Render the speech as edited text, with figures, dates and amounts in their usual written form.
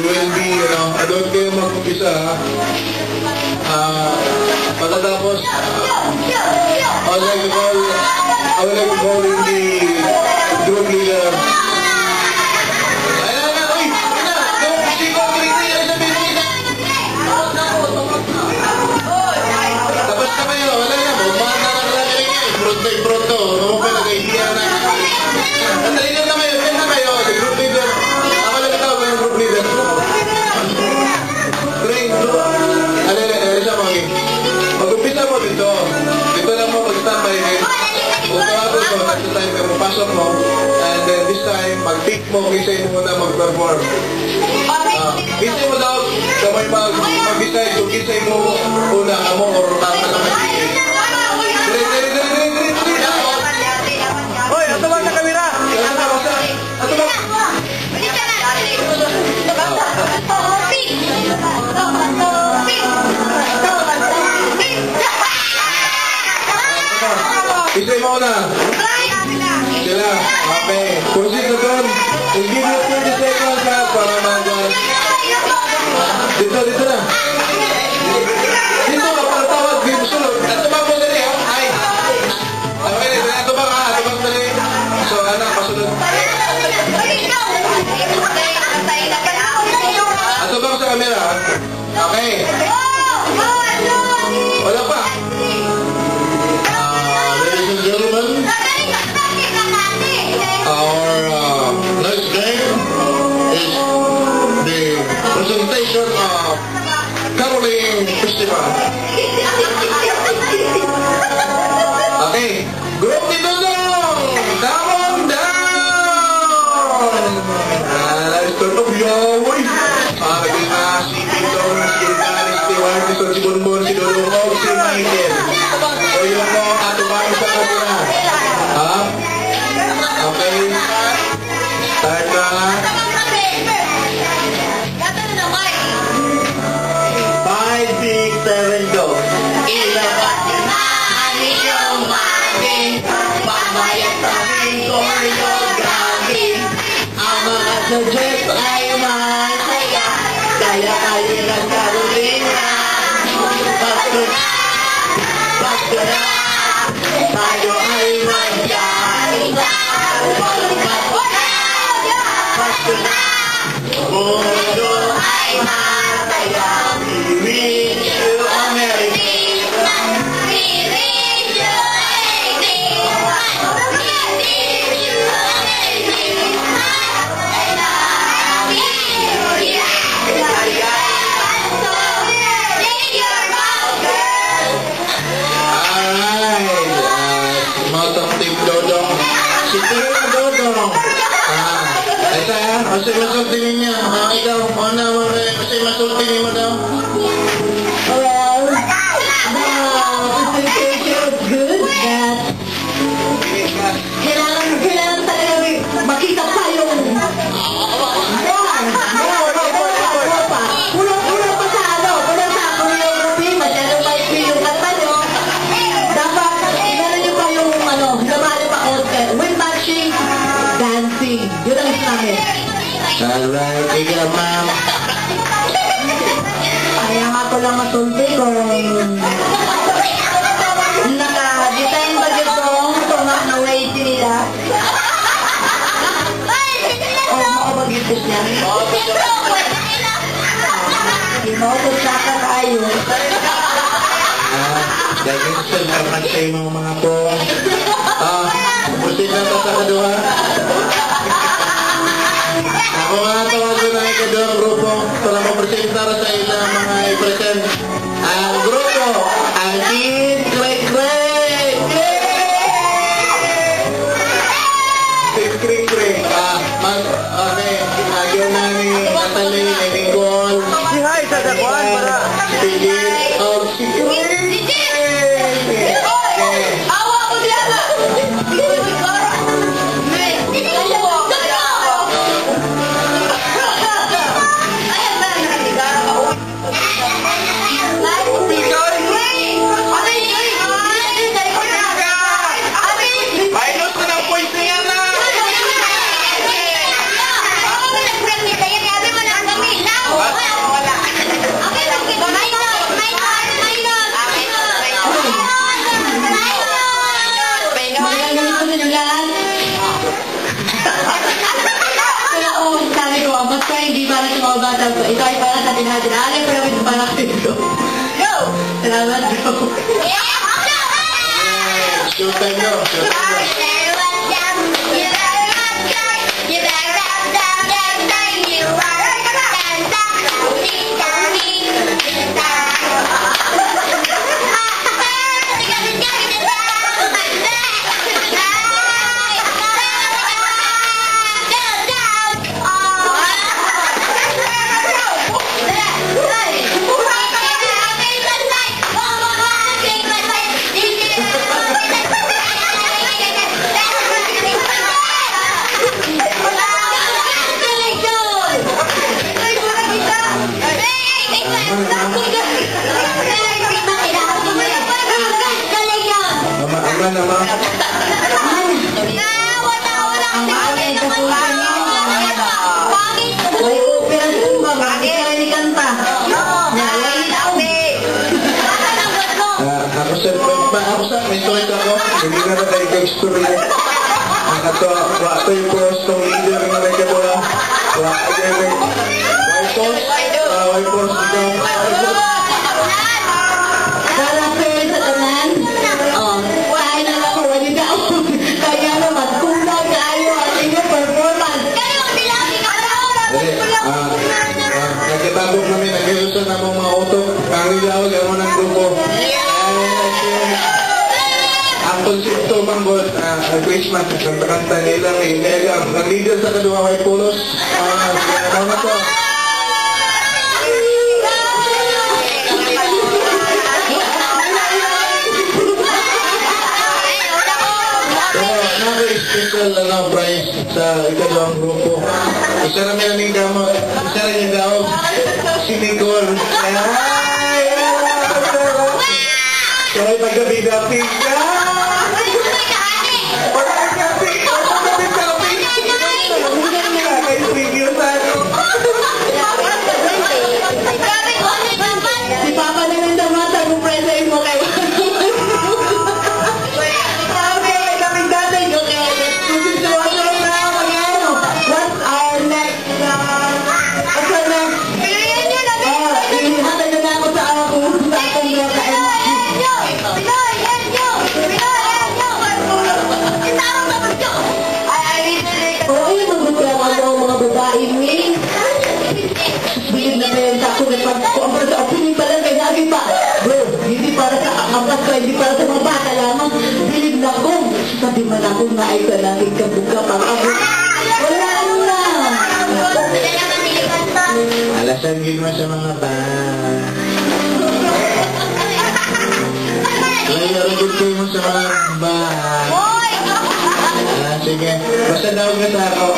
will be, doon kayo mag-umpisa, pagkatapos, I would like to call in the group leader. Tapos na kayo, wala na, bumata na lang kayo, pronto, ano pa nag-idea na. Nataligan na kayo, yan na kayo, the group leader. Ako lang ito, yung group leader. Train, siya mo, mag-umpisa mo dito. Dito lang mo mag-standby rin. Pagkakapos mo, next time ka mapasok mo, and then this time, mag-pick mo, kisay mo muna mag-perform. Kisay mo daw, kamay mag-decide kung kisay mo una ka mo or tata ka mag-kisay. Hoy, ato bang na kamera? Ato bang? Kisay mo una. Sila. Okay. Proceed na doon. We'll give you 20 seconds para mag- Dito na. Dito ka para tawag. Dito sunod. Ato bang mo dali, ha? Ay. Okay, ato bang ha? Ato bang dali. So, anak, pasunod. Ato bang sa camera, ha? Okay. Wala pa. Ladies and gentlemen, our next game is the presentation of Caroling Festival. Okay, group dito dong! Come on down! Start of Yahweh! Di ba si Tito, si Gary, si Wartis, si Bonbon, si Dodongog, si Michael. O yun po, atubang sa kanila. Ha? Okay. Start na. 5, 6, 7, go. Ilabas na yung ating pagbayad sa aming choreography. Ang mga subject ay masaya, kaya kayo nagkaroon na. Pasko na, tayo ay magkaisa. Pasko na, mundo ay masaya. We wish you a Merry Christmas. We wish you a Merry Christmas. We wish you a Merry Christmas. And a Happy New Year. So, take your mouth, girl. Alright. Mouth of Team Dodong. Si Team Dodong. Ito yan. Kasi masultinin niya. Ikaw, una mo rin. Kasi masultinin mo daw. Well, the presentation was good, but kailangan talaga makita pa yung kulang pa sa choreography, masyadong maikli yung kanta nyo. Dapat, meron nyo pa yung sumali pa with matching dancing. Yun ang gusto namin. Alright. Ikaw, ma'am. Kaya nga ko lang masulti kung naka-design ba yung song na way nila? O makabag-itis niya? Inotos sa kayo. Dahil sa naman sa mga po. Pusin na ito sa kadua. Ako nga tawagan na ikaduang grupo para mapresentar sa ilang mga i-present. Ang grupo, ang Team Cray-Cray! Team Cray-Cray. Okay, nagyo na ni Natalie, ni Nicole. Si Hai sa dakuan para. Tigil, si Cray-Cray! Awa ko diyan! niyo lahat? Pero sabi ko, ang Pasko hindi para sa mga bata. Ito ay para sa atin natin. Alam ko namin para kayo. Go! Salamat, go. Showtime daw. May story ako, hindi na tayo kag-story. Ang ato yung prostong leader na may kabola. Again, white post, ikaw. Dalam pera sa tanan, kaya na lang ko, wali na ako. Kaya naman, kulang kayo ang inyong performance. Nagkatagok namin, nag-ilusan na mga auto. Ang ilaw, gano'n ng grupo. Ang konsepto manggol, Christmas, ang kanta nilang inegang. Ang leader sa kadua ay Pulos. Ano na to? Naka-special prize sa ikadawang grupo. Isa na may naming gamot. Isa na yung daw. Si Nicole. Sorry, paggabi-gabi ka. Si Papa na yung damata kung present mo kayo. What's our next? Ihatag na ako sa akong loka. Oo, yung magbuka ako mga babae, May. Bilib na rin sa ako para sa opening pa lang kay Nabi pa. Bro, hindi para sa angkas ko, hindi para sa mga bata lamang. Bilib na ko. Sabi man ako na ay ka natin kabuka pang abot. Wala na. Alasan ginawa sa mga ba. Layaragod kayo mo sa mga ba. Sige, basta daw ka sa ako.